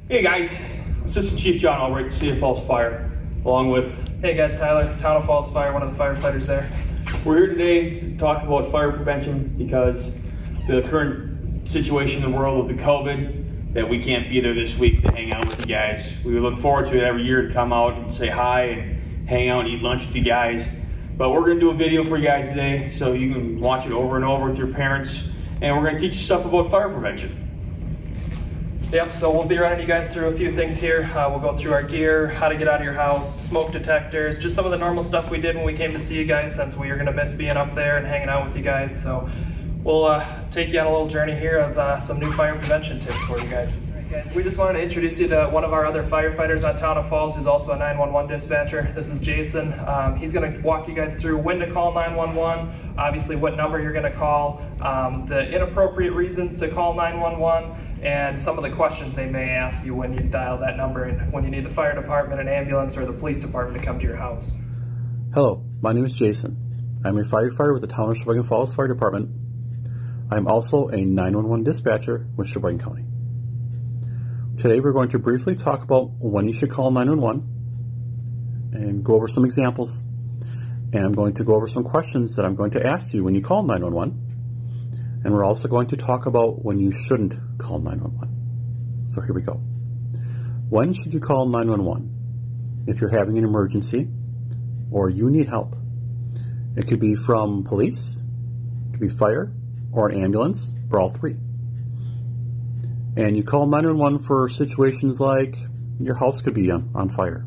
Hey guys, Assistant Chief John Albright, City of Falls Fire, along with... Hey guys, Tyler, Town of Falls Fire, one of the firefighters there. We're here today to talk about fire prevention because the current situation in the world with the COVID, that we can't be there this week to hang out with you guys. We look forward to it every year to come out and say hi and hang out and eat lunch with you guys. But we're going to do a video for you guys today so you can watch it over and over with your parents, and we're going to teach you stuff about fire prevention. Yep, so we'll be running you guys through a few things here. We'll go through our gear, how to get out of your house, smoke detectors, just some of the normal stuff we did when we came to see you guys, since we are going to miss being up there and hanging out with you guys. So we'll take you on a little journey here of some new fire prevention tips for you guys. All right, guys, we just wanted to introduce you to one of our other firefighters on Town of Falls, who's also a 911 dispatcher. This is Jason. He's going to walk you guys through when to call 911, obviously what number you're going to call, the inappropriate reasons to call 911, and some of the questions they may ask you when you dial that number and when you need the fire department, an ambulance, or the police department to come to your house. Hello, my name is Jason. I'm a firefighter with the Town of Sheboygan Falls Fire Department. I'm also a 911 dispatcher with Sheboygan County. Today we're going to briefly talk about when you should call 911 and go over some examples. And I'm going to go over some questions that I'm going to ask you when you call 911. And we're also going to talk about when you shouldn't call 911. So here we go. When should you call 911? If you're having an emergency or you need help. It could be from police, it could be fire, or an ambulance, or all three. And you call 911 for situations like your house could be on fire.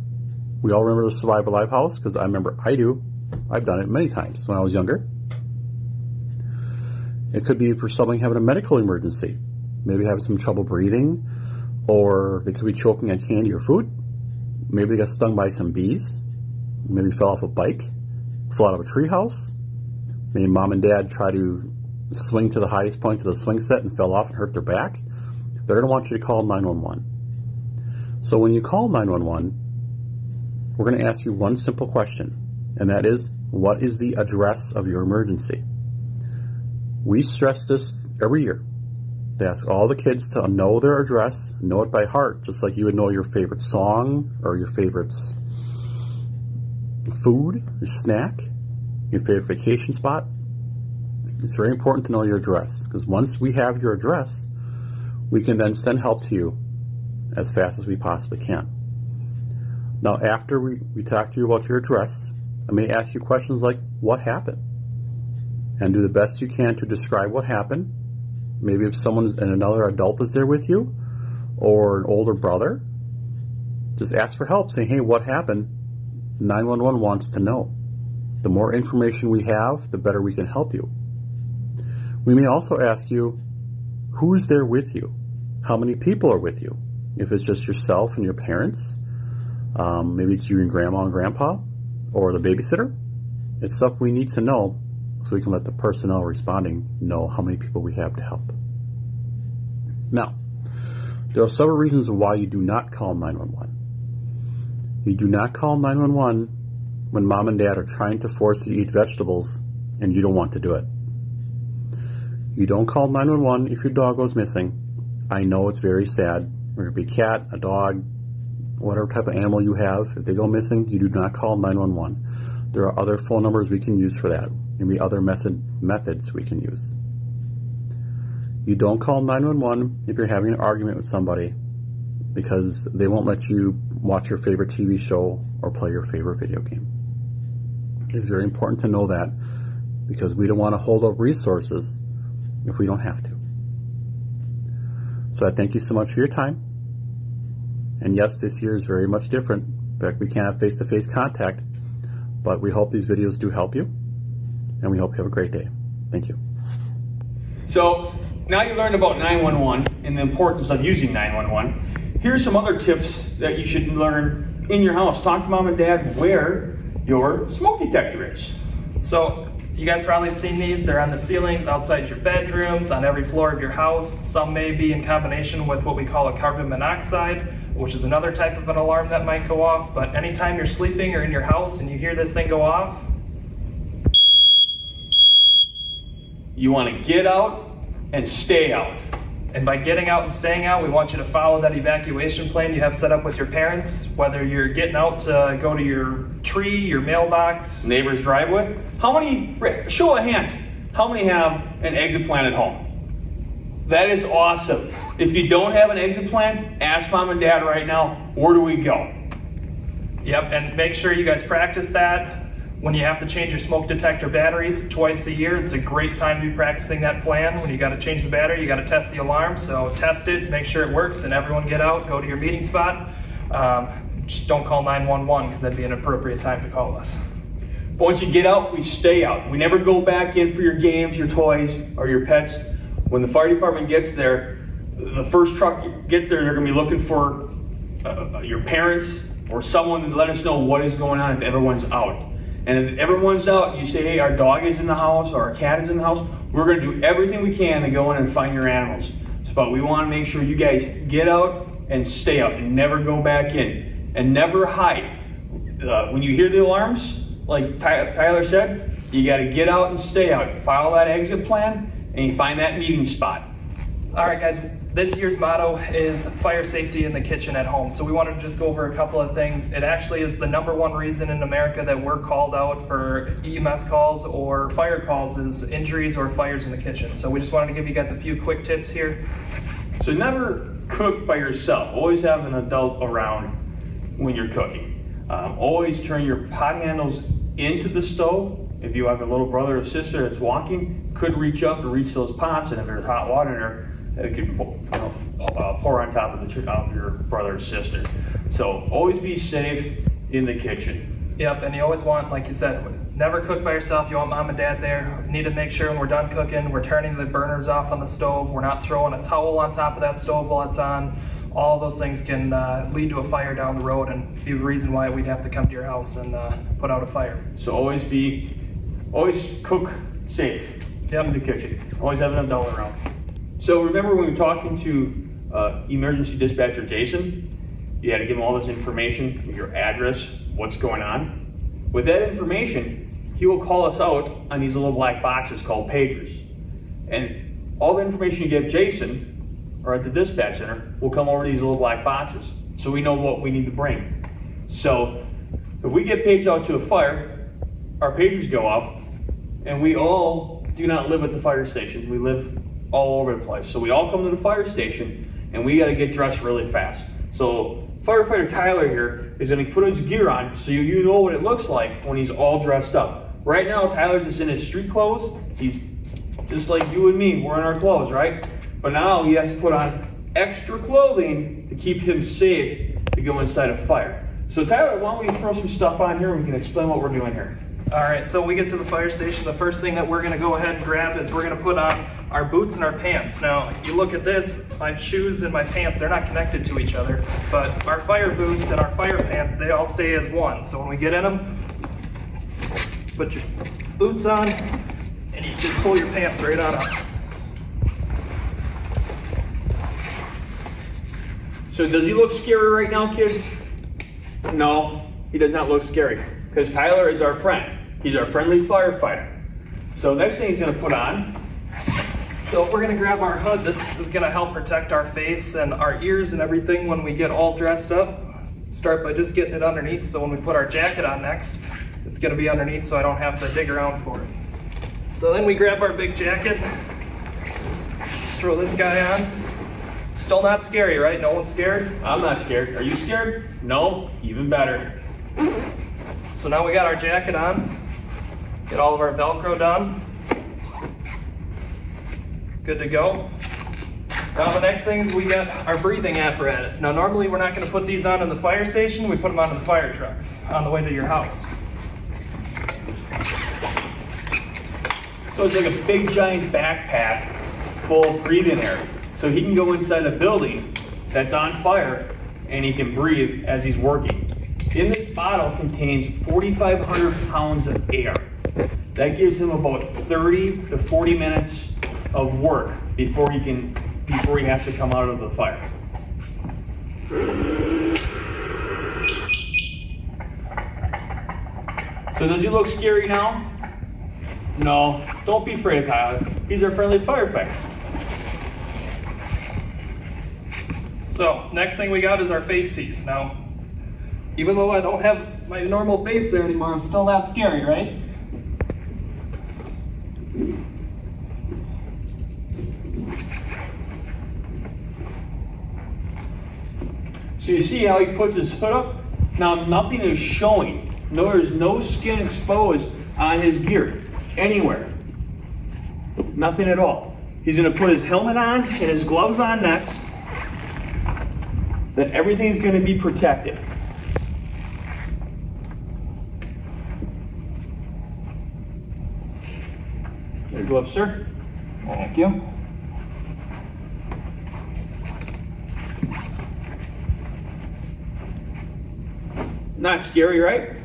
We all remember the Survive Alive house, because I remember I do. I've done it many times when I was younger. It could be for somebody having a medical emergency, maybe having some trouble breathing, or they could be choking on candy or food. Maybe they got stung by some bees, maybe fell off a bike, fell out of a tree house. Maybe mom and dad try to swing to the highest point of the swing set and fell off and hurt their back. They're going to want you to call 911. So when you call 911, we're going to ask you one simple question, and that is, what is the address of your emergency? We stress this every year. They ask all the kids to know their address, know it by heart, just like you would know your favorite song or your favorite food, your snack, your favorite vacation spot. It's very important to know your address, because once we have your address, we can then send help to you as fast as we possibly can. Now, after we talk to you about your address, I may ask you questions like, what happened? And do the best you can to describe what happened. Maybe if another adult is there with you, or an older brother, just ask for help, saying, hey, what happened? 911 wants to know. The more information we have, the better we can help you. We may also ask you, who's there with you? How many people are with you? If it's just yourself and your parents, maybe it's you and grandma and grandpa, or the babysitter. It's stuff we need to know so we can let the personnel responding know how many people we have to help. Now, there are several reasons why you do not call 911. You do not call 911 when mom and dad are trying to force you to eat vegetables and you don't want to do it. You don't call 911 if your dog goes missing. I know it's very sad. Whether it be a cat, a dog, whatever type of animal you have, if they go missing, you do not call 911. There are other phone numbers we can use for that. Maybe other methods we can use. You don't call 911 if you're having an argument with somebody, because they won't let you watch your favorite TV show or play your favorite video game. It's very important to know that, because we don't want to hold up resources if we don't have to. So I thank you so much for your time. And yes, this year is very much different. In fact, we can't have face-to-face contact, but we hope these videos do help you, and we hope you have a great day. Thank you. So now you learned about 911 and the importance of using 911. Here's some other tips that you should learn in your house. Talk to mom and dad where your smoke detector is. So you guys probably have seen these. They're on the ceilings, outside your bedrooms, on every floor of your house. Some may be in combination with what we call a carbon monoxide, which is another type of an alarm that might go off. But anytime you're sleeping or in your house and you hear this thing go off, you want to get out and stay out. And by getting out and staying out, we want you to follow that evacuation plan you have set up with your parents, whether you're getting out to go to your tree, your mailbox, neighbor's driveway. How many, show of hands, how many have an exit plan at home? That is awesome. If you don't have an exit plan, ask mom and dad right now, where do we go? Yep, and make sure you guys practice that. When you have to change your smoke detector batteries twice a year, it's a great time to be practicing that plan. When you got to change the battery, you got to test the alarm. So test it, make sure it works, and everyone get out, go to your meeting spot. Just don't call 911 because that'd be an appropriate time to call us. But once you get out, we stay out. We never go back in for your games, your toys, or your pets. When the fire department gets there, the first truck gets there, they're going to be looking for your parents or someone to let us know what is going on if everyone's out. And if everyone's out, you say, hey, our dog is in the house or our cat is in the house, we're going to do everything we can to go in and find your animals. But we want to make sure you guys get out and stay out and never go back in and never hide. When you hear the alarms, like Tyler said, you got to get out and stay out. Follow that exit plan and you find that meeting spot. All right, guys. This year's motto is fire safety in the kitchen at home. So we wanted to just go over a couple of things. It actually is the #1 reason in America that we're called out for EMS calls or fire calls is injuries or fires in the kitchen. So we just wanted to give you guys a few quick tips here. So never cook by yourself. Always have an adult around when you're cooking. Always turn your pot handles into the stove. If you have a little brother or sister that's walking, could reach up to reach those pots, and if there's hot water in there, it could pour on top of your brother or sister. So always be safe in the kitchen. Yep, and you always want, like you said, never cook by yourself. You want mom and dad there. You need to make sure when we're done cooking, we're turning the burners off on the stove. We're not throwing a towel on top of that stove while it's on. All those things can lead to a fire down the road and be the reason why we'd have to come to your house and put out a fire. So always cook safe in the kitchen. Always have an adult around. So remember when we were talking to emergency dispatcher Jason, you had to give him all this information, your address, what's going on. With that information, he will call us out on these little black boxes called pagers. And all the information you give Jason, or at the dispatch center, will come over these little black boxes. So we know what we need to bring. So if we get paged out to a fire, our pagers go off, and we all do not live at the fire station. We live all over the place. So we all come to the fire station and we got to get dressed really fast. So firefighter Tyler here is going to put his gear on so you know what it looks like when he's all dressed up. Right now Tyler's just in his street clothes. He's just like you and me, we're in our clothes, right? But now he has to put on extra clothing to keep him safe to go inside a fire. So Tyler, why don't we throw some stuff on here and we can explain what we're doing here. All right, so we get to the fire station. The first thing that we're gonna go ahead and grab is we're gonna put on our boots and our pants. Now, you look at this, my shoes and my pants, they're not connected to each other, but our fire boots and our fire pants, they all stay as one. So when we get in them, put your boots on, and you just pull your pants right on up. So does he look scary right now, kids? No, he does not look scary, because Tyler is our friend. He's our friendly firefighter. So next thing he's gonna put on. So we're gonna grab our hood. This is gonna help protect our face and our ears and everything when we get all dressed up. Start by just getting it underneath, so when we put our jacket on next, it's gonna be underneath so I don't have to dig around for it. So then we grab our big jacket, throw this guy on. Still not scary, right? No one's scared? I'm not scared. Are you scared? No, even better. So now we got our jacket on. Get all of our Velcro done. Good to go. Now the next thing is we got our breathing apparatus. Now normally we're not going to put these on in the fire station. We put them onto the fire trucks on the way to your house. So it's like a big giant backpack full of breathing air. So he can go inside a building that's on fire and he can breathe as he's working. In this bottle contains 4,500 pounds of air. That gives him about 30 to 40 minutes of work before he has to come out of the fire. So does he look scary now? No, don't be afraid of Tyler. He's our friendly firefighter. So next thing we got is our face piece. Now, even though I don't have my normal face there anymore, I'm still not scary, right? So you see how he puts his hood up? Now nothing is showing. No, there's no skin exposed on his gear, anywhere. Nothing at all. He's gonna put his helmet on and his gloves on next. Then everything's gonna be protected. Your gloves, sir. Thank you. Not scary, right?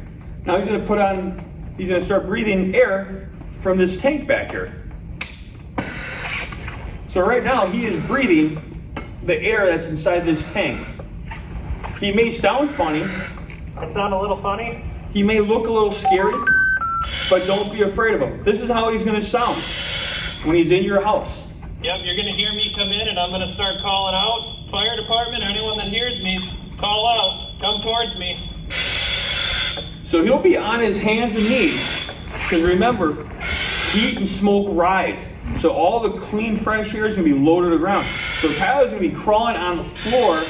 Now he's gonna start breathing air from this tank back here. So right now he is breathing the air that's inside this tank. He may sound funny. I sound a little funny? He may look a little scary, but don't be afraid of him. This is how he's gonna sound when he's in your house. Yep, you're gonna hear me come in and I'm gonna start calling out. Fire department, anyone that hears me, call out, come towards me. So he'll be on his hands and knees, because remember, heat and smoke rise. So all the clean, fresh air is gonna be low to the ground. So Tyler's gonna be crawling on the floor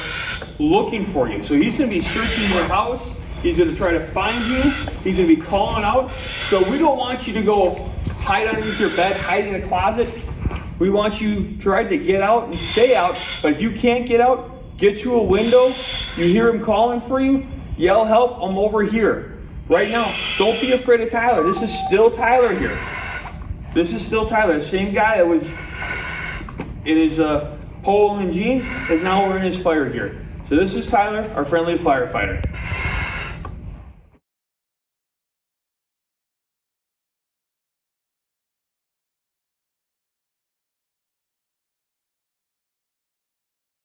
looking for you. So he's gonna be searching your house. He's gonna try to find you. He's gonna be calling out. So we don't want you to go hide underneath your bed, hide in a closet. We want you to try to get out and stay out. But if you can't get out, get to a window. You hear him calling for you, yell help, I'm over here. Right now, don't be afraid of Tyler. This is still Tyler here. This is still Tyler. The same guy that was in his polo and jeans is now wearing his fire gear. So this is Tyler, our friendly firefighter.